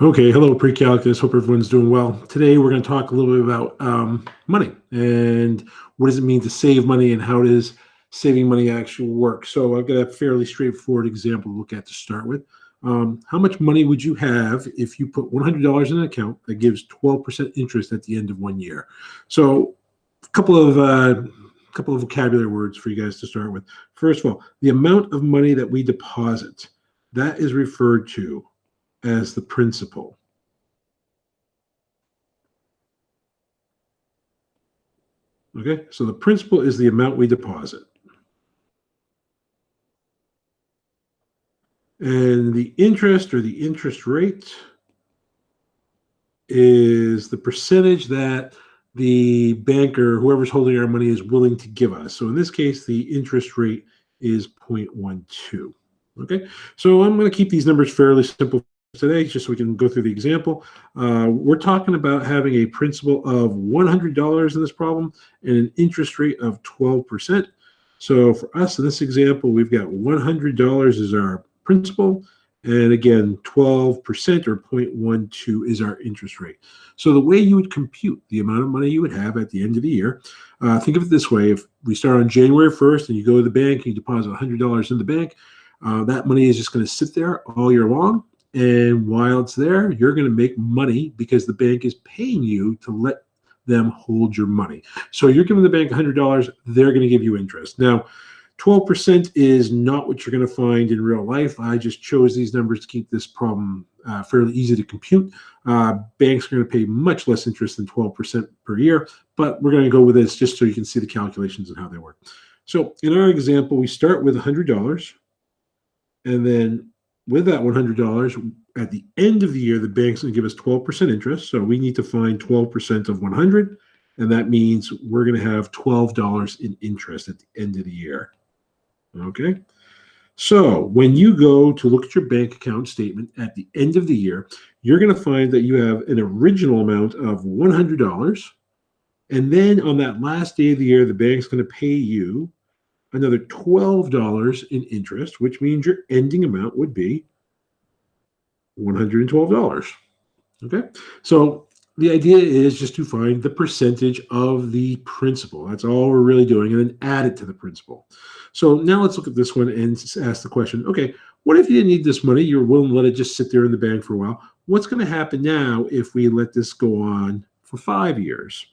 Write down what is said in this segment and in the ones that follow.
Okay, hello pre-calculus. Hope everyone's doing well. Today we're going to talk a little bit about money and what does it mean to save money and how does saving money actually work. So I've got a fairly straightforward example to look at to start with. How much money would you have if you put $100 in an account that gives 12% interest at the end of 1 year? So a couple of vocabulary words for you guys to start with. First of all, the amount of money that we deposit, that is referred to as the principal. Okay, so the principal is the amount we deposit. And the interest or the interest rate is the percentage that the banker, whoever's holding our money, is willing to give us. So in this case, the interest rate is 0.12. Okay, so I'm going to keep these numbers fairly simple today, just so we can go through the example. We're talking about having a principal of $100 in this problem and an interest rate of 12%. So for us in this example, we've got $100 as our principal, and again, 12% or 0.12 is our interest rate. So the way you would compute the amount of money you would have at the end of the year, think of it this way. If we start on January 1st and you go to the bank and you deposit $100 in the bank, that money is just going to sit there all year long. And while it's there, you're going to make money because the bank is paying you to let them hold your money. So you're giving the bank $100, they're going to give you interest. Now, 12% is not what you're going to find in real life. I just chose these numbers to keep this problem fairly easy to compute. Banks are going to pay much less interest than 12% per year, but we're going to go with this just so you can see the calculations and how they work. So in our example, we start with $100, and then with that $100, at the end of the year, the bank's going to give us 12% interest. So we need to find 12% of 100, and that means we're going to have $12 in interest at the end of the year. Okay? So when you go to look at your bank account statement at the end of the year, you're going to find that you have an original amount of $100, and then on that last day of the year, the bank's going to pay you another $12 in interest, which means your ending amount would be $112. Okay, so the idea is just to find the percentage of the principal. That's all we're really doing, and then add it to the principal. So now let's look at this one and ask the question, okay, what if you didn't need this money? You're willing to let it just sit there in the bank for a while. What's going to happen now if we let this go on for 5 years?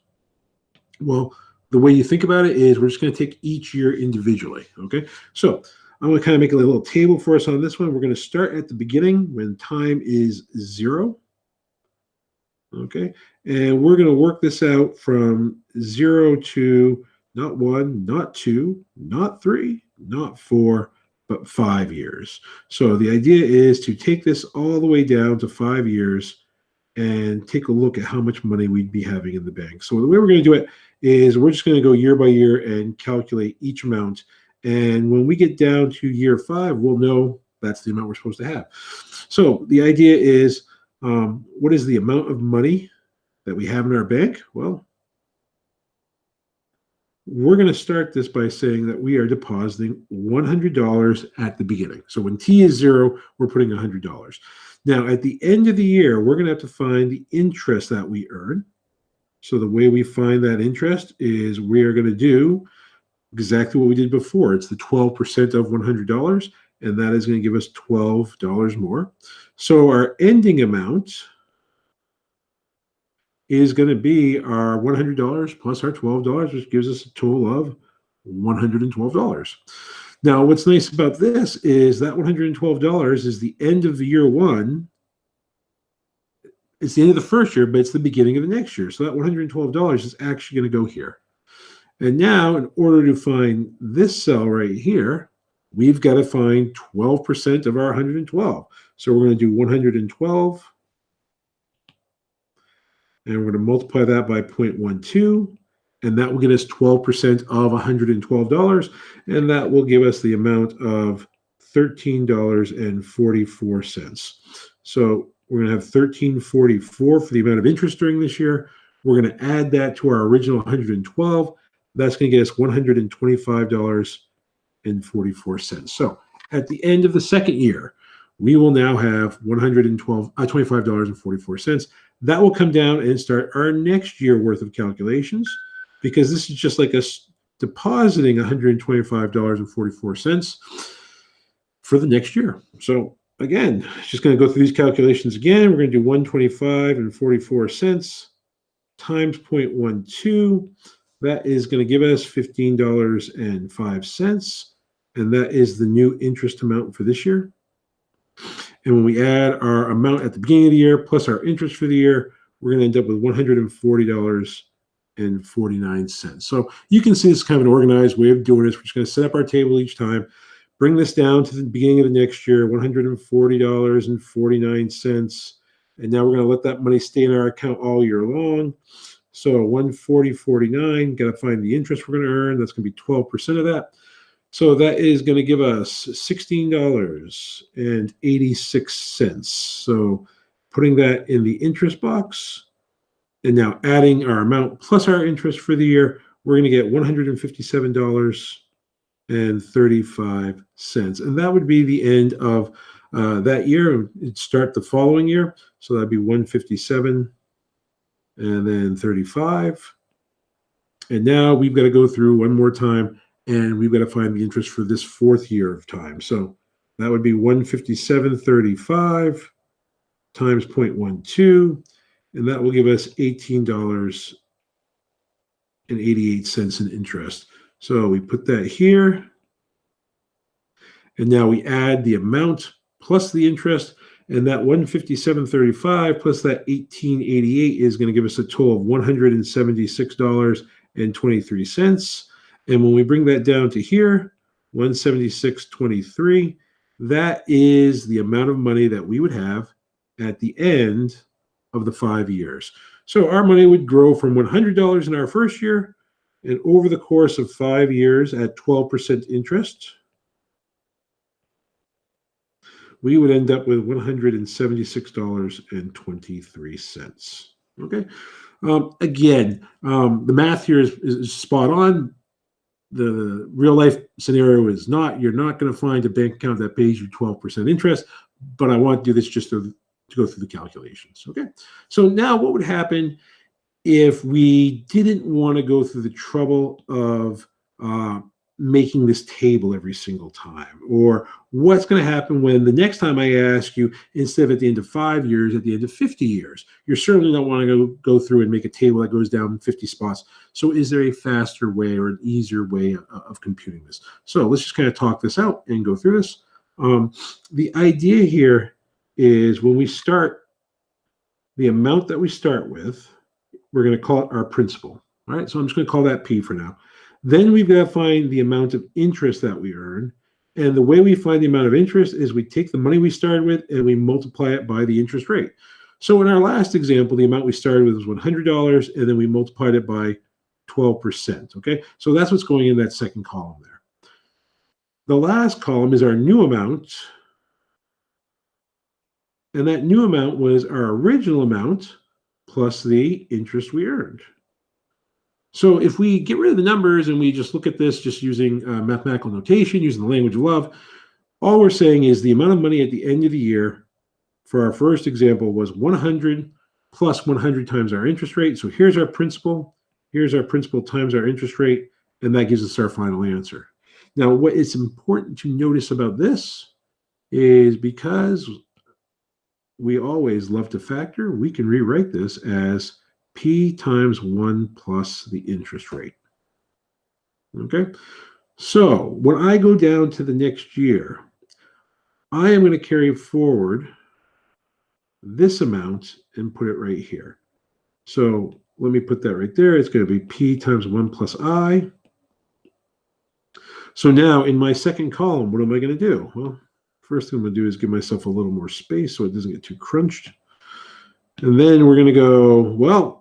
Well, the way you think about it is we're just going to take each year individually, okay? So I'm going to kind of make a little table for us on this one. We're going to start at the beginning when time is 0, okay? And we're going to work this out from 0 to not 1, not 2, not 3, not 4, but 5 years. So the idea is to take this all the way down to 5 years and take a look at how much money we'd be having in the bank. So the way we're going to do it is we're just going to go year by year and calculate each amount. And when we get down to year 5, we'll know that's the amount we're supposed to have. So the idea is, what is the amount of money that we have in our bank? Well, we're going to start this by saying that we are depositing $100 at the beginning. So when T is 0, we're putting $100. Now, at the end of the year, we're going to have to find the interest that we earn. So the way we find that interest is we are going to do exactly what we did before. It's the 12% of $100, and that is going to give us $12 more. So our ending amount is going to be our $100 plus our $12, which gives us a total of $112. Now, what's nice about this is that $112 is the end of the year 1. It's the end of the first year, but it's the beginning of the next year. So that $112 is actually going to go here. And now, in order to find this cell right here, we've got to find 12% of our 112. So we're going to do 112, and we're going to multiply that by 0.12, and that will get us 12% of $112, and that will give us the amount of $13.44. So we're going to have $13.44 for the amount of interest during this year. We're going to add that to our original 112. That's going to get us $125.44. So at the end of the second year, we will now have $25.44. That will come down and start our next year worth of calculations, because this is just like us depositing $125.44 for the next year. So again, just going to go through these calculations again. We're going to do 125.44 times 0.12. That is going to give us $15.05. And that is the new interest amount for this year. And when we add our amount at the beginning of the year plus our interest for the year, we're going to end up with $140.49. So you can see it's kind of an organized way of doing this. We're just going to set up our table each time, bring this down to the beginning of the next year, $140.49. And now we're going to let that money stay in our account all year long. So 140.49, got to find the interest we're going to earn. That's going to be 12% of that. So that is going to give us $16.86. So putting that in the interest box, and now adding our amount plus our interest for the year, we're going to get $157.35. And that would be the end of that year. It'd start the following year. So that'd be 157 and then 35. And now we've got to go through one more time, and we've got to find the interest for this fourth year of time. So that would be 157.35 times 0.12, and that will give us $18.88 in interest. So we put that here, and now we add the amount plus the interest, and that 157.35 plus that 18.88 is going to give us a total of $176.23. And when we bring that down to here, 176.23, that is the amount of money that we would have at the end of the 5 years. So our money would grow from $100 in our first year, and over the course of 5 years at 12% interest, we would end up with $176.23. Okay. Again, the math here is spot on. The real life scenario is not. You're not going to find a bank account that pays you 12% interest, but I want to do this just to go through the calculations. Okay. So now what would happen if we didn't want to go through the trouble of making this table every single time? Or what's going to happen when the next time I ask you, instead of at the end of 5 years, at the end of 50 years? You're certainly not want to go through and make a table that goes down 50 spots. So is there a faster way or an easier way of computing this? So let's just kind of talk this out and go through this. The idea here is when we start, the amount that we start with, we're going to call it our principal. All right, so I'm just going to call that P for now. Then we've got to find the amount of interest that we earn. And the way we find the amount of interest is we take the money we started with and we multiply it by the interest rate. So in our last example, the amount we started with was $100, and then we multiplied it by 12%. Okay, so that's what's going in that second column there. The last column is our new amount. And that new amount was our original amount plus the interest we earned. So if we get rid of the numbers and we just look at this just using mathematical notation, using the language of love, all we're saying is the amount of money at the end of the year for our first example was 100 plus 100 times our interest rate. So here's our principal times our interest rate, and that gives us our final answer. Now, what is important to notice about this is because we always love to factor, we can rewrite this as P times 1 plus the interest rate. Okay, so when I go down to the next year, I am going to carry forward this amount and put it right here. So let me put that right there. It's going to be P times 1 plus I. So now in my second column, what am I going to do? Well, first thing I'm going to do is give myself a little more space so it doesn't get too crunched. And then we're going to go, well,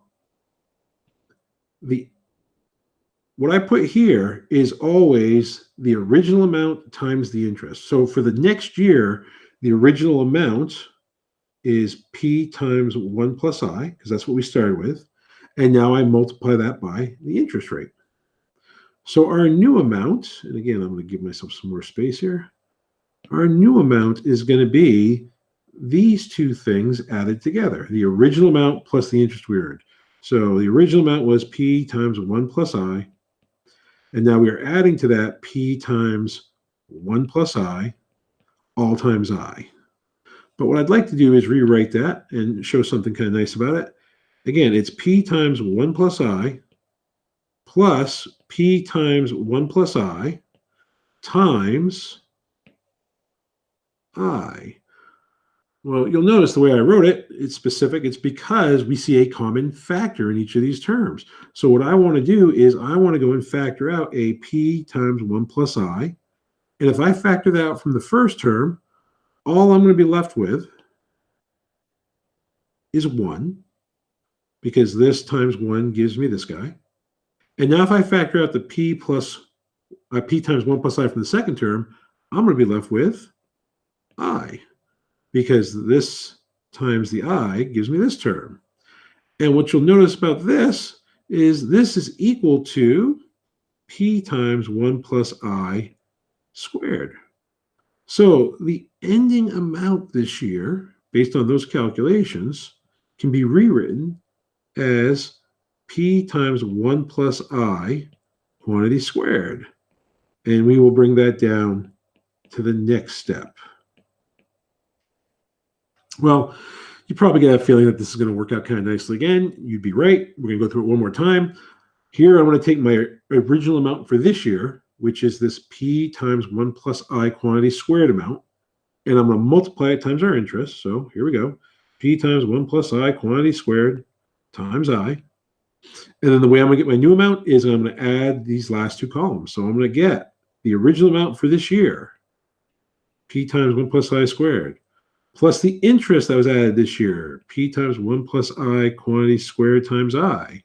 what I put here is always the original amount times the interest. So for the next year, the original amount is P times 1 plus I, because that's what we started with. And now I multiply that by the interest rate. So our new amount, and again, I'm going to give myself some more space here. Our new amount is going to be these two things added together, the original amount plus the interest we earned. So the original amount was P times 1 plus I, and now we are adding to that P times 1 plus I, all times I. But what I'd like to do is rewrite that and show something kind of nice about it. Again, it's P times 1 plus I plus P times 1 plus I times I. Well, you'll notice the way I wrote it, it's specific. It's because we see a common factor in each of these terms. So what I want to do is I want to go and factor out a P times 1 plus I. And if I factor that out from the first term, all I'm going to be left with is 1, because this times 1 gives me this guy. And now if I factor out the P times 1 plus I from the second term, I'm going to be left with I, because this times the I gives me this term. And what you'll notice about this is equal to P times 1 plus I squared. So the ending amount this year, based on those calculations, can be rewritten as P times 1 plus I quantity squared. And we will bring that down to the next step. Well, you probably get a feeling that this is going to work out kind of nicely again. You'd be right. We're going to go through it one more time. Here, I want to take my original amount for this year, which is this P times 1 plus I quantity squared amount. And I'm going to multiply it times our interest. So here we go. P times 1 plus I quantity squared times I. And then the way I'm going to get my new amount is I'm going to add these last two columns. So I'm going to get the original amount for this year, P times 1 plus I squared, plus the interest that was added this year, P times 1 plus I quantity squared times I.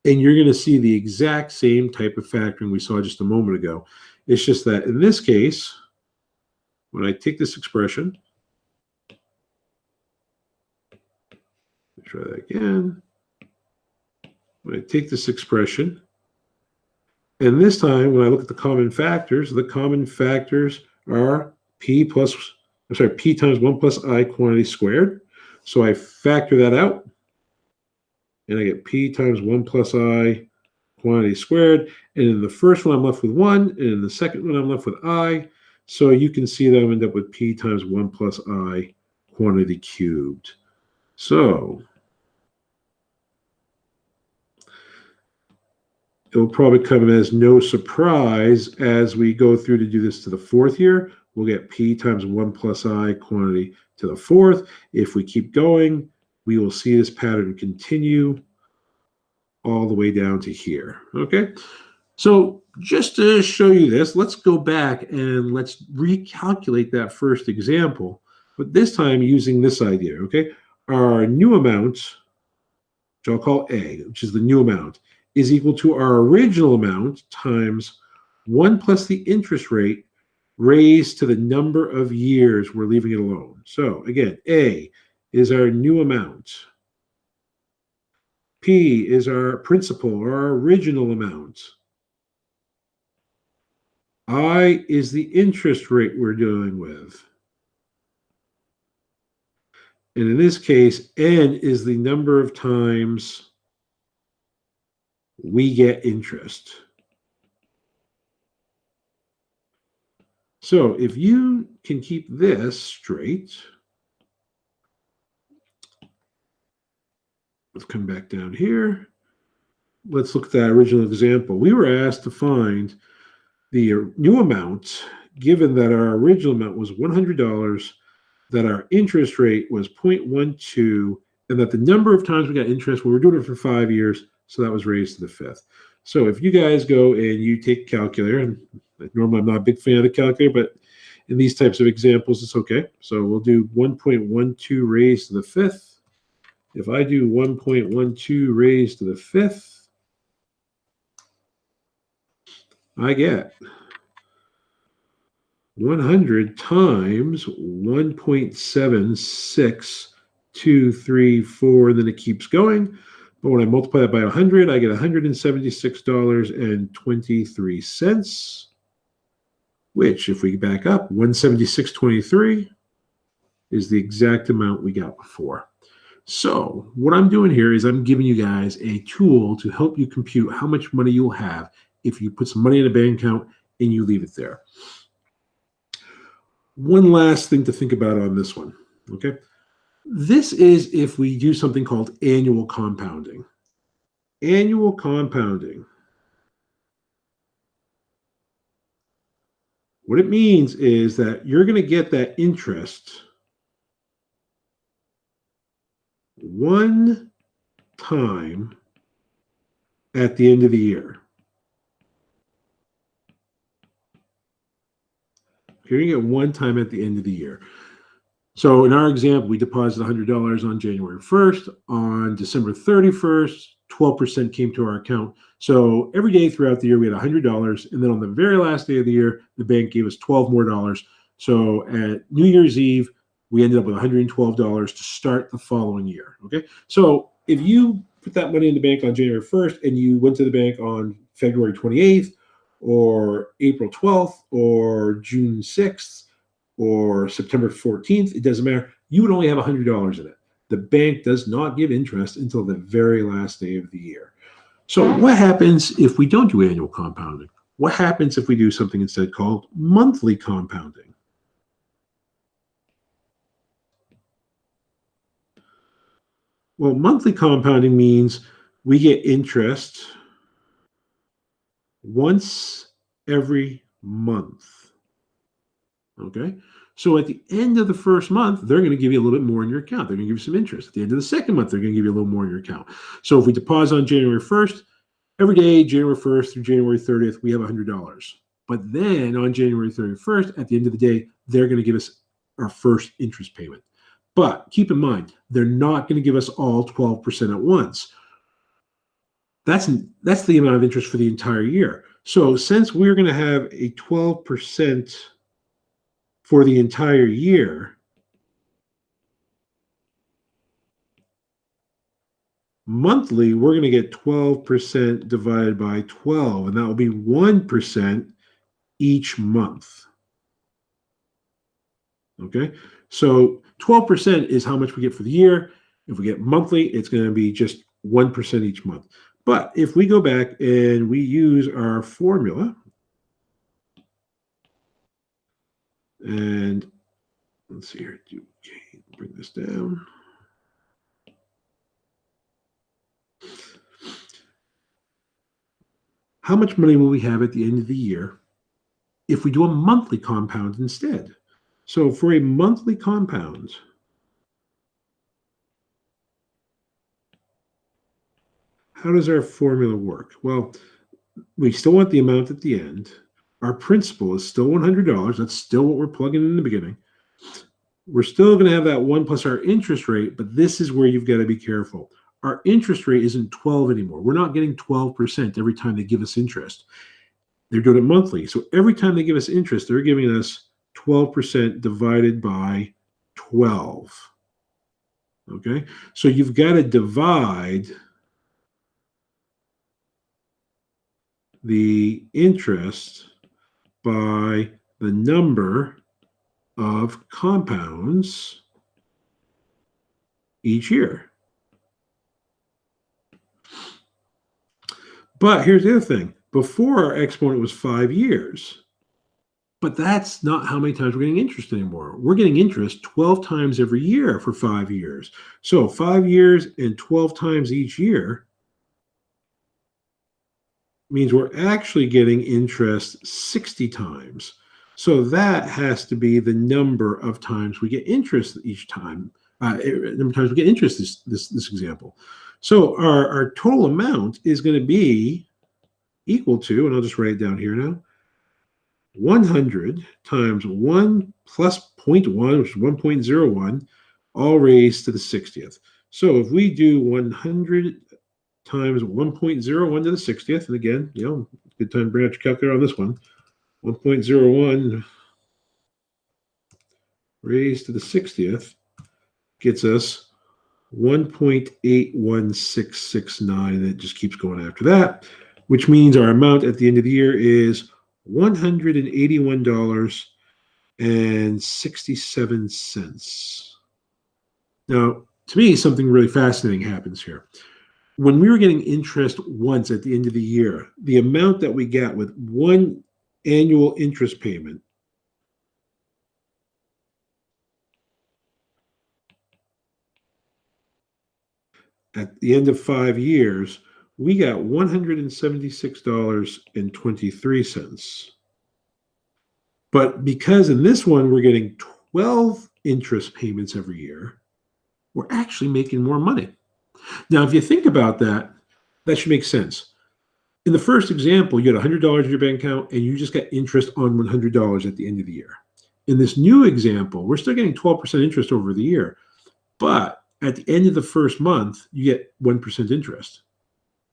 And you're going to see the exact same type of factoring we saw just a moment ago. It's just that in this case, when I take this expression, try that again. When I take this expression, and this time when I look at the common factors are P times 1 plus I quantity squared. So I factor that out, and I get P times 1 plus I quantity squared. And in the first one, I'm left with 1, and in the second one, I'm left with I. So you can see that I'm end up with P times 1 plus I quantity cubed. So it will probably come as no surprise as we go through to do this to the fourth year. We'll get P times 1 plus I quantity to the fourth. If we keep going, we will see this pattern continue all the way down to here. Okay, so just to show you this, let's go back and let's recalculate that first example, but this time using this idea. Okay, our new amount, which I'll call A, which is the new amount, is equal to our original amount times 1 plus the interest rate raised to the number of years we're leaving it alone. So again, A is our new amount. P is our principal, our original amount. I is the interest rate we're dealing with. And in this case, N is the number of times we get interest. So if you can keep this straight, let's come back down here. Let's look at that original example. We were asked to find the new amount, given that our original amount was $100, that our interest rate was 0.12, and that the number of times we got interest, well, we're doing it for 5 years, so that was raised to the fifth. So if you guys go and you take a calculator, and normally I'm not a big fan of the calculator, but in these types of examples, it's okay. So we'll do 1.12 raised to the fifth. If I do 1.12 raised to the fifth, I get 100 times 1.76234, and then it keeps going. But when I multiply that by 100, I get $176.23. which if we back up, 176.23 is the exact amount we got before. So what I'm doing here is I'm giving you guys a tool to help you compute how much money you'll have if you put some money in a bank account and you leave it there. One last thing to think about on this one, okay? This is if we do something called annual compounding. Annual compounding. What it means is that you're going to get that interest one time at the end of the year. You're going to get one time at the end of the year. So in our example, we deposited $100 on January 1st. On December 31st, 12% came to our account. So every day throughout the year, we had $100. And then on the very last day of the year, the bank gave us $12 more. So at New Year's Eve, we ended up with $112 to start the following year. Okay. So if you put that money in the bank on January 1st and you went to the bank on February 28th or April 12th or June 6th or September 14th, it doesn't matter. You would only have $100 in it. The bank does not give interest until the very last day of the year. So what happens if we don't do annual compounding? What happens if we do something instead called monthly compounding? Well, monthly compounding means we get interest once every month. Okay. So at the end of the first month, they're going to give you a little bit more in your account. They're going to give you some interest. At the end of the second month, they're going to give you a little more in your account. So if we deposit on January 1st, every day, January 1st through January 30th, we have $100. But then on January 31st, at the end of the day, they're going to give us our first interest payment. But keep in mind, they're not going to give us all 12% at once. That's the amount of interest for the entire year. So since we're going to have a 12% for the entire year, monthly, we're going to get 12% divided by 12, and that will be 1% each month. Okay, so 12% is how much we get for the year. If we get monthly, it's going to be just 1% each month. But if we go back and we use our formula, and let's see here, okay, bring this down. How much money will we have at the end of the year if we do a monthly compound instead? So for a monthly compound, how does our formula work? Well, we still want the amount at the end. Our principal is still $100. That's still what we're plugging in the beginning. We're still going to have that 1 plus our interest rate, but this is where you've got to be careful. Our interest rate isn't 12 anymore. We're not getting 12% every time they give us interest. They're doing it monthly. So every time they give us interest, they're giving us 12% divided by 12. Okay? So you've got to divide the interest by the number of compounds each year. But here's the other thing. Before, our exponent was 5 years. But that's not how many times we're getting interest anymore. We're getting interest 12 times every year for 5 years. So 5 years and 12 times each year means we're actually getting interest 60 times. So that has to be the number of times we get interest each time. Number of times we get interest this example. So our total amount is going to be equal to, and I'll just write it down here now, 100 times 1 plus 0.1, which is 1.01, all raised to the 60th. So if we do 100 times 1.01 to the 60th, and again, good time to bring out your calculator on this one, 1.01 raised to the 60th gets us 1.81669, and it just keeps going after that, which means our amount at the end of the year is $181.67. Now, to me, something really fascinating happens here. When we were getting interest once at the end of the year, the amount that we got with one annual interest payment at the end of 5 years, we got $176.23. But because in this one we're getting 12 interest payments every year, we're actually making more money. Now, if you think about that, that should make sense. In the first example, you had $100 in your bank account and you just got interest on $100 at the end of the year. In this new example, we're still getting 12% interest over the year, but at the end of the first month, you get 1% interest.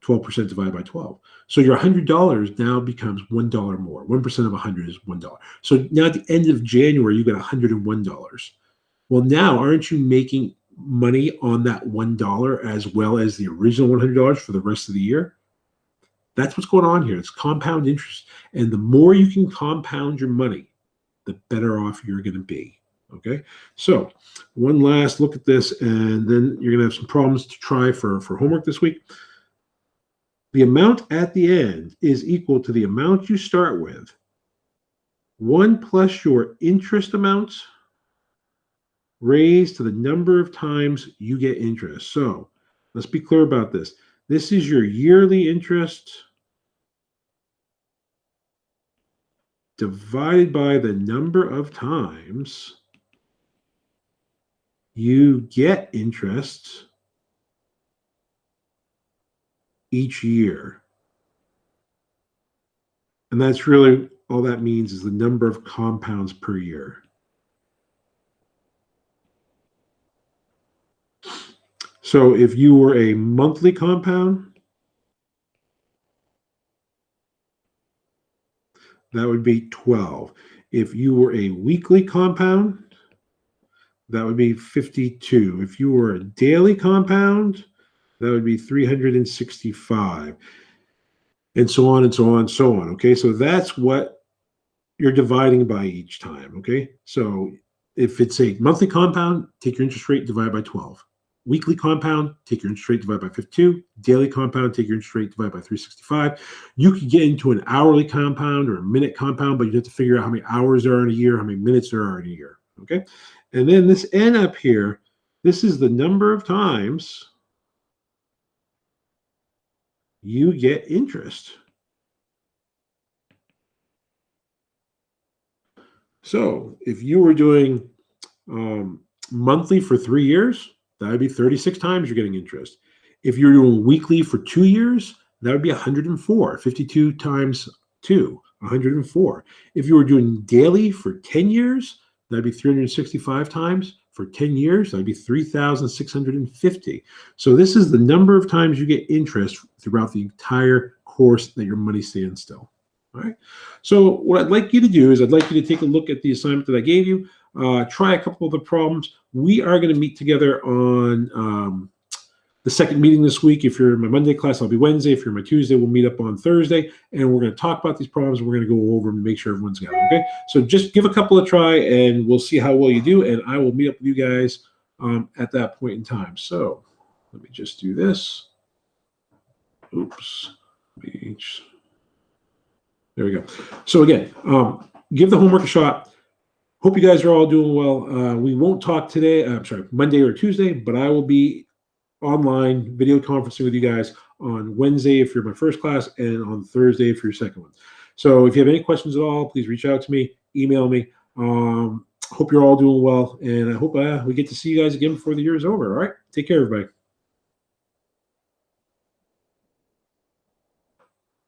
12% divided by 12. So your $100 now becomes $1 more. 1% of 100 is $1. So now at the end of January, you got $101. Well, now aren't you making money on that $1 as well as the original $100 for the rest of the year? That's what's going on here. It's compound interest. And the more you can compound your money, the better off you're going to be. Okay. So one last look at this, and then you're going to have some problems to try for homework this week. The amount at the end is equal to the amount you start with, 1 plus your interest amounts raised to the number of times you get interest. So let's be clear about this. This is your yearly interest divided by the number of times you get interest each year. And that's really all that means, is the number of compounds per year. So if you were a monthly compound, that would be 12. If you were a weekly compound, that would be 52. If you were a daily compound, that would be 365. And so on and so on and so on. Okay, so that's what you're dividing by each time. Okay, so if it's a monthly compound, take your interest rate, divide by 12. Weekly compound, take your interest rate, divide by 52. Daily compound, take your interest rate, divide by 365. You could get into an hourly compound or a minute compound, but you have to figure out how many hours there are in a year, how many minutes there are in a year. Okay, and then this N up here, this is the number of times you get interest. So if you were doing monthly for 3 years, that would be 36 times you're getting interest. If you're doing weekly for 2 years, that would be 104. 52 times 2, 104. If you were doing daily for 10 years, that'd be 365 times. For 10 years, that'd be 3,650. So this is the number of times you get interest throughout the entire course that your money stands still. All right. So what I'd like you to do is I'd like you to take a look at the assignment that I gave you. Try a couple of the problems. We are going to meet together on the second meeting this week. If you're in my Monday class, I'll be Wednesday. If you're in my Tuesday, we'll meet up on Thursday, and we're going to talk about these problems. We're going to go over them and make sure everyone's got it. Okay, so just give a couple a try, and we'll see how well you do, and I will meet up with you guys at that point in time. So let me just do this. Oops. There we go. So again, give the homework a shot. Hope you guys are all doing well. We won't talk today, Monday or Tuesday, but I will be online video conferencing with you guys on Wednesday if you're my first class, and on Thursday if you're your second one. So if you have any questions at all, please reach out to me, email me. Hope you're all doing well, and I hope we get to see you guys again before the year is over. All right, take care, everybody.